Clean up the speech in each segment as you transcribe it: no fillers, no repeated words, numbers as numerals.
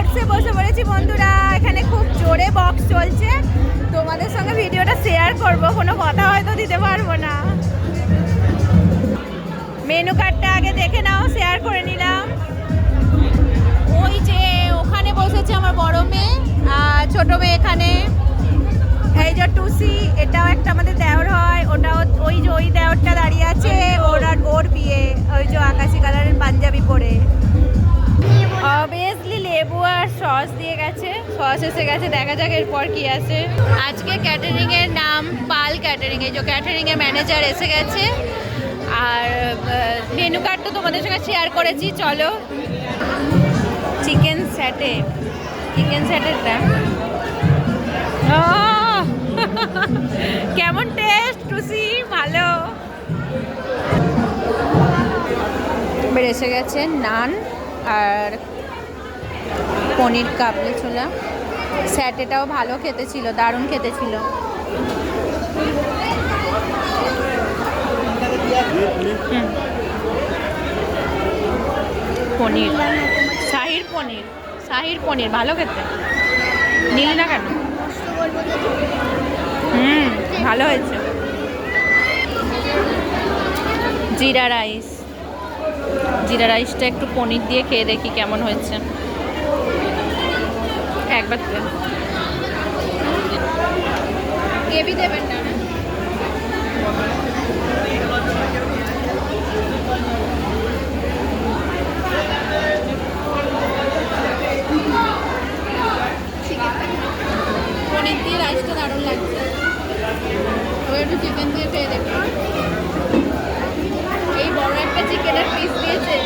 বক্সে বসে পড়েছি বন্ধুরা। এখানে খুব জোরে বক্স চলছে, তোমাদের সঙ্গে ভিডিওটা শেয়ার করব, কোনো কথা হয়তো দিতে পারবো না। মেনু কার্ডটা আগে দেখে নাও, শেয়ার করে নিলাম। ওই যে ওখানে বসেছে আমার বড় মেয়ে, আর ছোট মেয়ে এখানে। এই যে টুসি, এটাও একটা আমাদের দেওর হয়, ওটাও ওই দেওরটা দাঁড়িয়ে আছে, ওর বিয়ে। ওই যে আকাশি কালারের পাঞ্জাবি পরে। অবভিয়াসলি লেবু আর সস দিয়ে গেছে, সস এসে গেছে, দেখা যাক এরপর কি আছে। আজকে ক্যাটারিং এর নাম পাল ক্যাটারিং, এই যে ক্যাটারিং এর ম্যানেজার এসে গেছে। আর মেনু কার্ড তো তোমাদের সঙ্গে শেয়ার করেছি, চলো। চিকেন স্যাটেরটা কেমন টেস্ট টুসি? ভালো। এবার এসে গেছে নান আর পনির কাবলি ছোলা। স্যাটেটাও ভালো খেতে ছিল, দারুণ খেতে ছিল। পনির, শাহির পনির ভালো খেতে। নিল না কেন? ভালো হয়েছে। জিরা রাইসটা একটু পনির দিয়ে খেয়ে দেখি কেমন হয়েছে। একবার গ্রেভি দেবেন না? পনির দিয়ে রাইসটা দারুণ লাগছে। ওই একটু চিকেন দিয়ে খেয়ে দেখি। এই বড় একটা চিকেনের পিস দিয়েছে।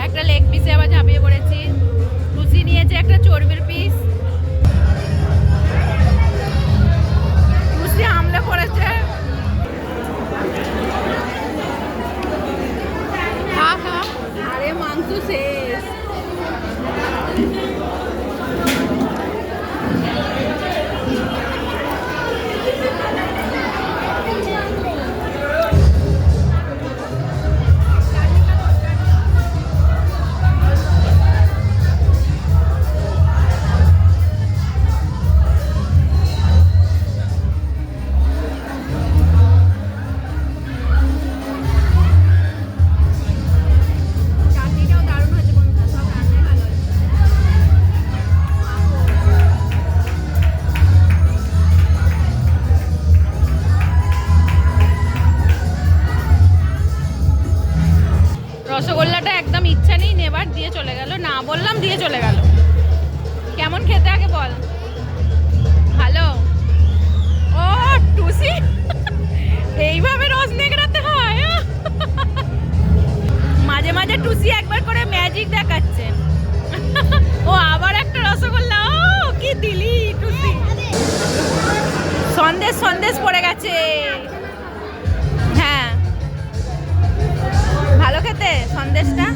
একটা লেগ পিসে আবার ঝাঁপিয়ে পড়েছি। লুচি নিয়েছে একটা চর্বির পিস। লুচি হামলে পড়েছে। আরে মাংস শেষ। রসগোল্লাটা একদম ইচ্ছা নেই নেবার, দিয়ে চলে গেল। না বললাম, দিয়ে চলে গেল। কেমন খেতে আগে বল? ভালো। ও টুসি, এইভাবে রস নেগড়াতে হয়? মাঝে মাঝে টুসি একবার করে ম্যাজিক দেখাচ্ছে। ও আবার একটা রসগোল্লা। ও কি দিলি টুসি? সন্দেশ পড়ে গেছে। হ্যাঁ ভালো খেতে সন্দেশটা।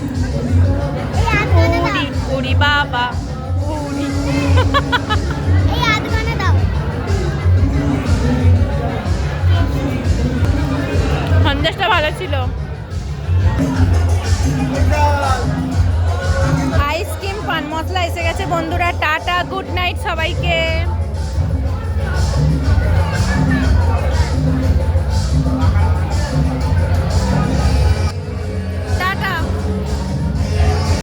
উড়ি বাবা উড়ি। সন্দেশটা ভালো ছিল। আইসক্রিম পান মশলা এসে গেছে বন্ধুরা। টাটা, গুড নাইট সবাইকে।